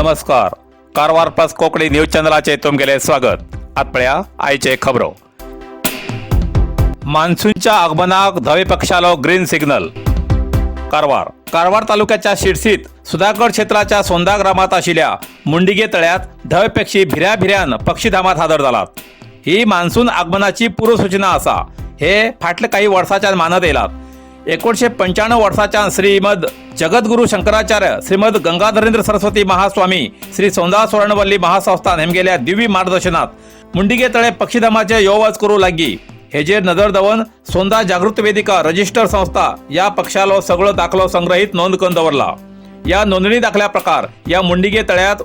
नमस्कार. Karwar plus Konkani news चॅनलाचे तुमगेले स्वागत. आतपळ्या आयचे खबरो. मान्सूनच्या आगमनाक धवे पक्षालो ग्रीन सिग्नल. कारवार तालुक्याच्या शिरसीत सुधागड क्षेत्राच्या सोंदा ग्रामात आशिल्ल्या मुंडिगे तळ्यात धवे पक्षी भिऱ्यान पक्षीधामात हादर जालात. ही मान्सून आगमनाची पूर्वसूचना आसा. हे फाटले काही वर्षांच्यान मानत येयलात. 1995 वर्षाच्या श्रीमद जगद्गुरु शंकराचार्य श्रीमद गंगाधरेंद्र सरस्वती महास्वामी श्री सौंदा स्वर्णवल्ली महासंस्थान हेमगेल्या दिव्य मार्गदर्शनात मुंडिगे तळे पक्षीधामाचे येवज करू लागी. हेजेर नजर दवन सोंदा जागृत वेदिका रजिस्टर संस्था या पक्षालो सगळो दाखलो संग्रहित नोंद करून दवरला. या नोंदणी दाखल्या प्रकार या मुंडिगे तळ्यात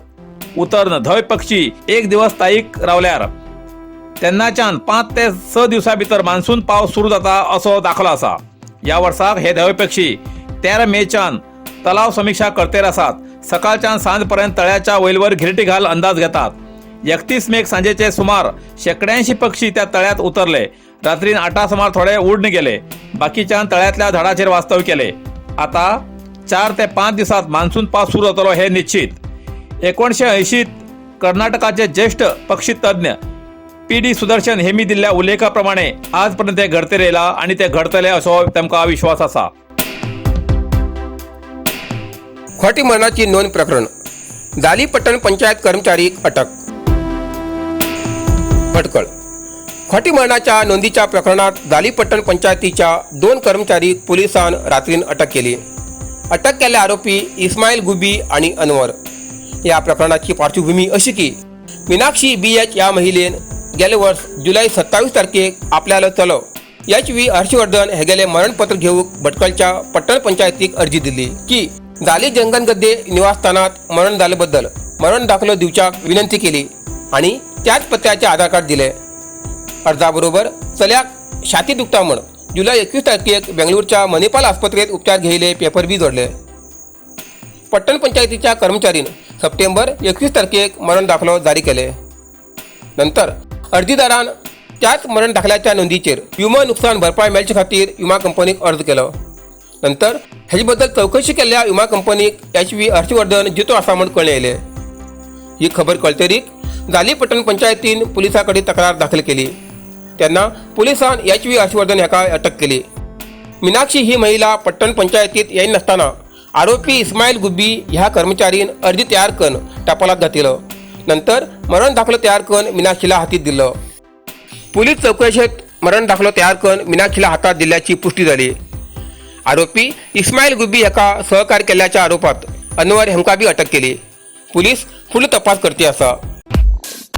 उतरण धवे पक्षी एक दिवस स्थायिक रावल्यार तेन्नाच्यान 5 ते 6 दिवसां भितर मान्सून पावस सुरू जाता असो दाखलो आसा. या वर्साक हे धवे पक्षी 13 मेच्यान तलाव समीक्षा करतेर आसात. सकाळच्यान सांज पर्यंत तळ्याच्या वयलवर घिरटी घाल अंदाज घेतात. 31 मेक सांजेचे सुमार 180 पक्षी त्या तळ्यात उतरले. रात्रीन 8 सुमार थोडे उडून गेले. बाकीच्यान तळ्यातल्या झाडाचेर वास्तव्य केले. आता 4 ते 5 दिवसात मान्सून पावस सुरू जातलो हे निश्चित. 1980 कर्नाटकाचे ज्येष्ठ पक्षी तज्ञ PD सुदर्शन हेमी दिल्ल्या उल्लेखाप्रमाणे आजपर्यंत ते घडते येयला आणि ते घडतले असो तेमकां विश्वास आसा. खोटी मरणाची नोंद प्रकरण. दाली पट्टण पंचायत कर्मचारीक अटक. भटकळ. खोटी मरणाच्या नोंदीच्या प्रकरणात दाली पट्टण पंचायतीच्या 2 कर्मचारी पोलिसांन रात्रीन अटक केली. अटक केल्ले आरोपी इस्माईल गुबी आणि अनवर. या प्रकरणाची पार्श्वभूमी अशी की मीनाक्षी BH या महिलेन गेले वर्ष जुलै 27 तारखेक आपल्याला चलो HV हर्षवर्धन हे गेले मरणपत्र घेऊक भटकळच्या पट्टण पंचायतीक अर्जी दिली की दाली जंगलगद्दे निवासस्थानात मरण झाल्याबद्दल मरण दाखलो दिवच्याक विनंती केली आणि त्याच पत्त्याचे आधार कार्ड दिले. अर्जाबरोबर चल्याक छाती दुखता म्हण जुलै 21 तारखेक बेंगळूरच्या मणिपाल आस्पत्रेत उपचार घेयले पेपर बी जोडले. पट्टण पंचायतीच्या कर्मचारीन सप्टेंबर 21 तारखेक मरण दाखलो जारी केले. नंतर अर्जदारान त्याच मरण दाखल्याच्या नोंदीचेर विमो नुकसान भरपाई मेळचे खातीर विमा कंपनीक अर्ज केलो. नंतर हेजे बद्दल चौकशी केल्ल्या विमा कंपनीक HV हर्षवर्धन जितो आसा म्हूण कळ्ळें येयलें. ही खबर कळटरीक दाली पट्टण पंचायतीन पुलिसां कडेन तक्रार दाखल केली. तेन्ना पुलिसान HV हर्षवर्धन हेका अटक केली. मीनाक्षी ही महिला पट्टण पंचायतीत येयनासतना आरोपी इस्माईल गुब्बी ह्या कर्मचारीन अर्ज तयार करून टपालात घातिलो. नंतर मरण दाखलो तयार करून मीनाक्षीला हातीत दिलो. पोलीस चौकशेत मरण दाखलो तयार करून मीनाक्षीला हातात दिल्याची पुष्टी झाली. आरोपी इस्माईल गुब्बी हेका सहकार्य केल्याच्या आरोपात अनवर हेमका बी अटक केली. पोलीस फुल तपास करते आसा.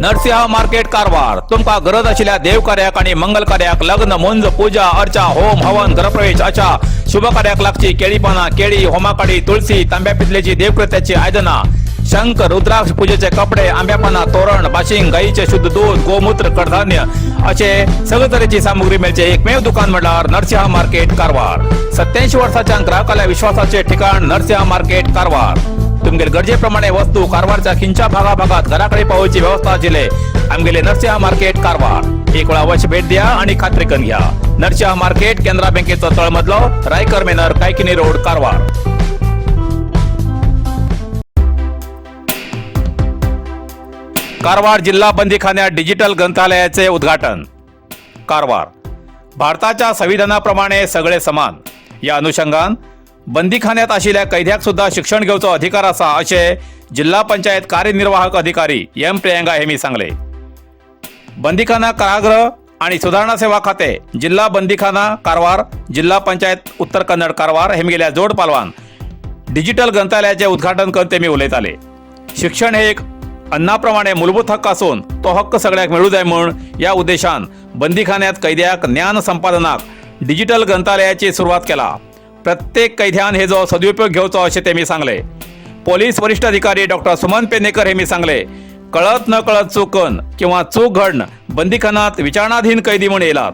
नरसिंह मार्केट कारवार. तुमका गरज आशिल्ल्या देव कार्याक आणि मंगल कार्याक लग्न मुंज पूजा अर्चा होम हवन गृहप्रवेश अशा शुभ कार्याक लागची केळी पाना केळी होमाकाडी तुळशी तांब्या पितलेची देवकृत्याची आयदना शंख रुद्राक्ष पूजेचे कपडे आंब्या पाना तोरण बाशिंग गाईचे शुद्ध दूध गोमूत्र कडधान्य असे सगळे तरेची सामुग्री मेळचे एकमेव दुकान म्हणल्यार नरसिंह मार्केट कारवार. 87 वर्षाच्या ग्राहकाला विश्वासाचे ठिकाण नरसिंह मार्केट कारवार. तुमगेर गरजेप्रमाणे वस्तू कारवारच्या खिंच्या भागात घराकडे पावोवची व्यवस्था आशिल्ले आमगेले नरसिंह मार्केट कारवार. एक वेळा अवश्य भेट द्या आणि खात्री करून घ्या. नरसिंह मार्केट केंद्रा बँकेचो तळमजलो रायकर मेनर कायकिनी रोड कारवार. कारवार जिल्हा बंदीखान्यात डिजिटल ग्रंथालयाचे उद्घाटन. कारवार. भारताच्या संविधानाप्रमाणे सगळे समान. या अनुषंगान बंदीखान्यात आशिल्ल्या कैद्याक सुद्धा शिक्षण घेवचो अधिकार आसा असे जिल्हा पंचायत कार्यनिर्वाहक अधिकारी M प्रियंका हेमी सांगले. बंदीखाना कारागृह आणि सुधारणा सेवा खाते जिल्हा बंदीखाना कारवार जिल्हा पंचायत उत्तर कन्नड कारवार हेमगेल्या जोड पालवान डिजिटल ग्रंथालयाचे उद्घाटन करून तेमी उलयताले. शिक्षण हे एक अन्नाप्रमाणे मूलभूत हक्क असून तो हक्क सगळ्याक मिळू जाय म्हणून या उद्देशान बंदीखान्यात कैद्याक ज्ञान संपादनाक डिजिटल ग्रंथालयाची सुरुवात केला. प्रत्येक कैद्यान हेजो सदुपयोग घेवचो असे तेमी सांगले. पोलीस वरिष्ठ अधिकारी डॉ. सुमन पेडणेकर हेमी सांगले. कळत न कळत चुकन किंवा चूक घडण बंदीखान्यात विचारणाधीन कैदी म्हणून येयलात.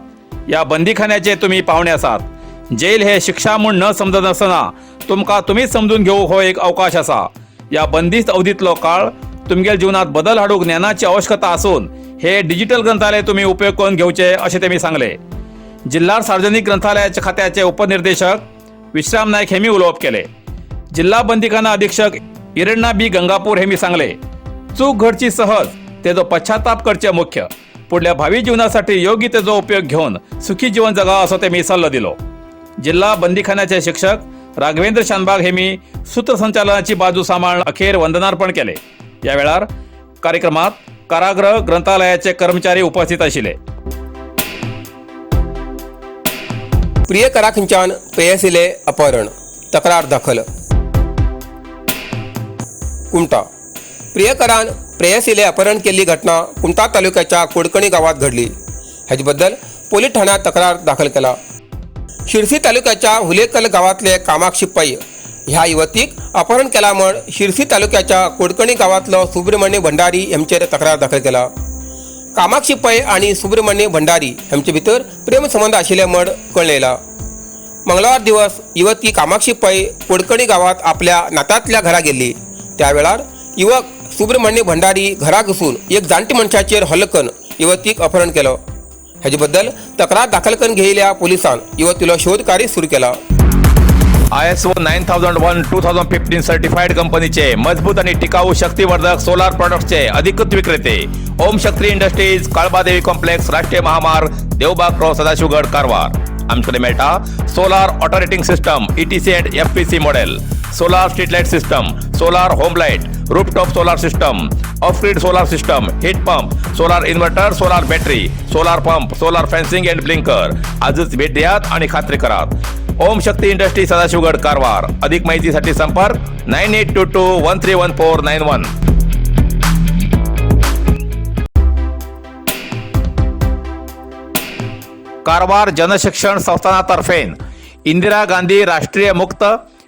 या बंदीखान्याचे तुम्ही पाहुणे आसात. जेल हे शिक्षा म्हणून न समजत नसतना तुमका तुम्हीच समजून घेवूक हो एक अवकाश आसा. या बंदिस्त अवधीतलो काळ तुमगेल्या जीवनात बदल हाडूक ज्ञानाची आवश्यकता असून हे डिजिटल ग्रंथालय तुम्ही उपयोग करून घेवचे असे तेमी सांगले. जिल्हा सार्वजनिक ग्रंथालयाच्या खात्याचे उपनिर्देशक विश्राम नायक हेमी उलोवप केले. जिल्हा बंदीखाना अधीक्षक इरण्णा बी गंगापूर हे मी सांगले चूक घडची सहज तेजो पश्चाताप करचे मुख्य पुढल्या भावी जीवनासाठी योग्य तेजो उपयोग घेऊन सुखी जीवन जगा असो ते मी सल्लो दिलो. जिल्हा बंदीखान्याचे शिक्षक राघवेंद्र शानबाग हे मी सूत्रसंचालनाची बाजू सांभाळून अखेर वंदनार्पण केले. या वेळार कार्यक्रमात कारागृह ग्रंथालयाचे कर्मचारी उपस्थित आशिल्ले. प्रियकरा खंयच्यान प्रेयसीले अपहरण तक्रार दाखल. कुमटा प्रियकरान प्रेयसीले अपहरण केल्ली घटना कुमटा तालुक्याच्या कोडकणी गावात घडली. हाचे बद्दल पोलीस ठाण्यात तक्रार दाखल केला. शिरसी तालुक्याच्या हुलेकल गावातले कामाक्षी पै ह्या युवतीक अपहरण केला म्हण शिरसी तालुक्याच्या कोडकणी गावातलो सुब्रमण्य भंडारी यांचेर तक्रार दाखल केला. कामाक्षी पै आणि सुब्रमण्य भंडारी यांचे भितर प्रेम संबंध आशिल्ले म्हण कळयला. मंगळवार दिवस युवती कामाक्षी पै कोडकणी गावात आपल्या नात्यातल्या घरा गेल्ली. त्यावेळार युवक सुब्रमण्य भंडारी घरा घुसून एक जाणटी मनशाचेर हल्लो करून युवतीक अपहरण केलं. हाचे बद्दल तक्रार दाखल करून घेयल्या पोलिसांन युवतीलो शोध कार्य सुरू केला. ISO 9001-2015 सर्टिफाईड कंपनीचे मजबूत आणि टिकाऊ शक्तिवर्धक सोलार प्रोडक्ट्सचे अधिकृत विक्रेते ओम शक्ती इंडस्ट्रीज, काळबादेवी कॉम्प्लेक्स, राष्ट्रीय महामार्ग, देवबाग क्रॉस, सदाशिवगड, कारवार. आमच्याकडे मेळटा solar water heating system ETC and FPC model, solar street light system, solar home light, rooftop solar system, off grid solar system, heat pump, solar inverter, solar battery, solar pump, solar fencing and blinker. आजच भेट द्यात आणि खात्री करात. Om Shakti industry, Sadashivgad, Karwar. अधिक माहितीसाठी संपर्क 9822131491. कारवार जनशिक्षण संस्थानातर्फे इंदिरा गांधी राष्ट्रीय मुक्त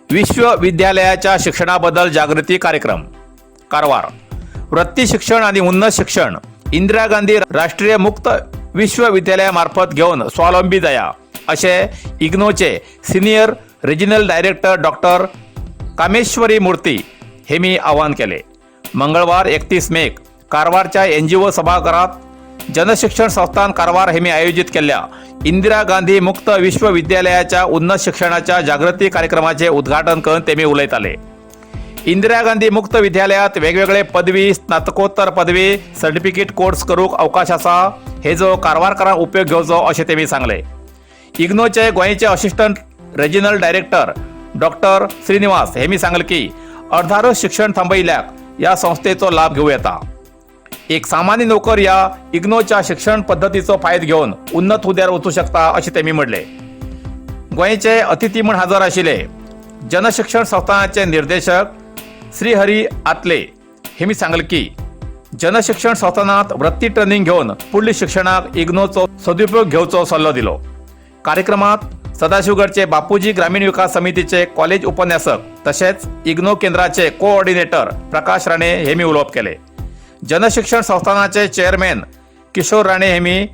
विश्वविद्यालयाच्या शिक्षणाबद्दल जागृती कार्यक्रम. कारवार वृत्ती शिक्षण आणि उन्नत शिक्षण इंदिरा गांधी राष्ट्रीय मुक्त विश्वविद्यालयामार्फत घेऊन स्वावलंबी जाया असे इग्नोचे senior regional director doctor Kameshwari Murthy हे मी आवाहन केले. मंगळवार 31 मे कारवारच्या NGO सभागृहात जनशिक्षण संस्थान कारवार हे मी आयोजित केलेल्या इंदिरा गांधी मुक्त विश्वविद्यालयाच्या उन्नत शिक्षणाच्या जागृती कार्यक्रमाचे उद्घाटन करून ते मी उलयताले. इंदिरा गांधी मुक्त विद्यालयात वेगवेगळे पदवी, स्नातकोत्तर पदवी, सर्टिफिकेट कोर्स करूक अवकाश असा हेजो कारवारकारांक उपयोग घेवचो अशें ते मी सांगले. इग्नोचे गोंयचे assistant regional director doctor Srinivas हे मी सांगले की अर्धारच शिक्षण थांबयल्याक या संस्थेचो लाभ घेऊ येता. एक सामान्य नोकर या इग्नोच्या शिक्षण पद्धतीचो फायदो घेऊन उन्नत हुद्यार वचूं शकता अशें ते मी म्हणले. गोंयचे अतिथी म्हूण हजर आशिल्ले जनशिक्षण संस्थानाचे निर्देशक श्रीहरी आतले हे मी सांगले की जनशिक्षण संस्थानात वृत्ती ट्रेनिंग घेऊन पुढील शिक्षणाक इग्नोचो सदुपयोग घेवचो सल्लो दिलो. कार्यक्रमात सदाशिवगडचे बापूजी ग्रामीण विकास समितीचे कॉलेज उपन्यासक तसेच इग्नो केंद्राचे कोऑर्डिनेटर प्रकाश राणे हे मी उलोवप केले. जनशिक्षण संस्थानाचे चेअरमॅन किशोर राणे हे मी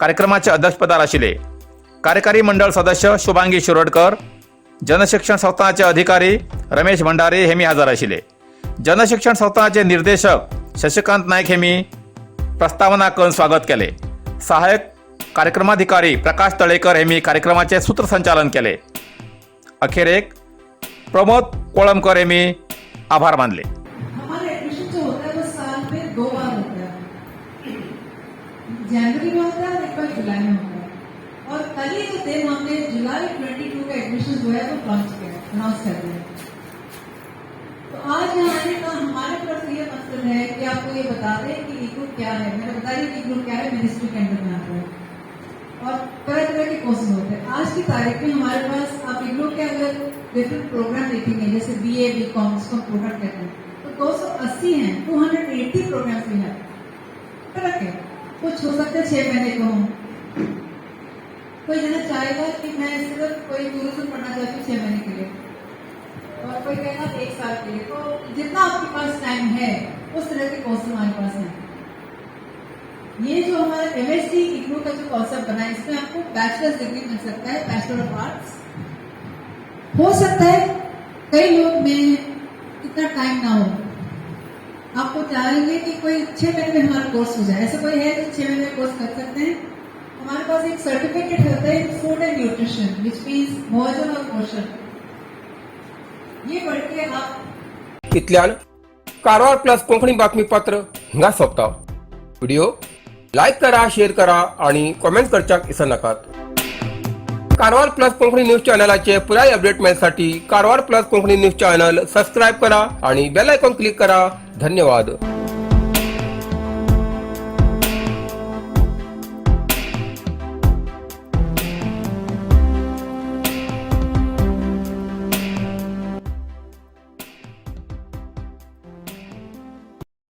कार्यक्रमाचे अध्यक्षपदार आशिल्ले. कार्यकारी मंडळ सदस्य शुभांगी शिरोडकर, जनशिक्षण संस्थानाचे अधिकारी रमेश भंडारे हे मी हजर आशिल्ले. जनशिक्षण संस्थानाचे निर्देशक शशिकांत नाईक हे मी प्रस्तावना करून स्वागत केले. सहाय्यक कार्यक्रमाधिकारी प्रकाश तळेकर हे मी कार्यक्रमाचे सूत्रसंचालन केले. अखेर प्रमोद कोळमकर हे मी आभार मानले. जनवरी में होता है, एक बार जुलाई में होता है और कल ही के दिन हमने जुलाई 22 का एडमिशन जो है वो लॉन्च किया, अनाउंस कर दिया. तो आज यहाँ आने का हमारे तरफ से ये मकसद है कि आपको ये बता दें कि इग्नू क्या है. मैंने बता दी कि इग्नू क्या है, मिनिस्ट्री के अंडर में आता है और तरह तरह के कोर्सेज होते हैं. आज की तारीख में हमारे पास आप इग्नू के अगर डिफरेंट प्रोग्राम देखेंगे जैसे BA BCom इसको प्रोग्राम कहते हैं तो 280 हैं, 280 प्रोग्राम्स भी है. फर्क है, कुछ हो सकता है 6 महीने को हो, कोई जना चाहेगा कि मैं सिर्फ कोई टूरिज्म पढ़ना चाहती हूँ 6 महीने के लिए और कोई कहेगा 1 साल के लिए. तो जितना आपके पास टाइम है उस तरह के कोर्स हमारे पास है. ये जो हमारा MSc इग्नू का जो कॉन्सेप्ट बना है इसमें आपको बैचलर्स डिग्री मिल सकता है, बैचलर ऑफ आर्ट्स हो सकता है. कई लोग में इतना टाइम ना हो, आपको चाहेंगे कि कोई 6 महीने में हमारा कोर्स हो जाए. ऐसा कोई है जो 6 महीने में कोर्स कर सकते हैं. हमारे पास एक सर्टिफिकेट होता है food end nutrition which means भोजन और पोषण. ये पढ़ के आप इतल्यान कारवार प्लस कोंकणी बातमीपत्र हिंगा सोंपता. व्हिडिओ लाईक करा, शेअर करा आणि कॉमेंट करच्याक विसरू नकात. कारवार प्लस कोंकणी न्यूज चॅनलाचे पुराय अपडेट मिळण्यासाठी Karwar plus Konkani news channel subscribe करा आणि बेल आयकॉन क्लिक करा. धन्यवाद.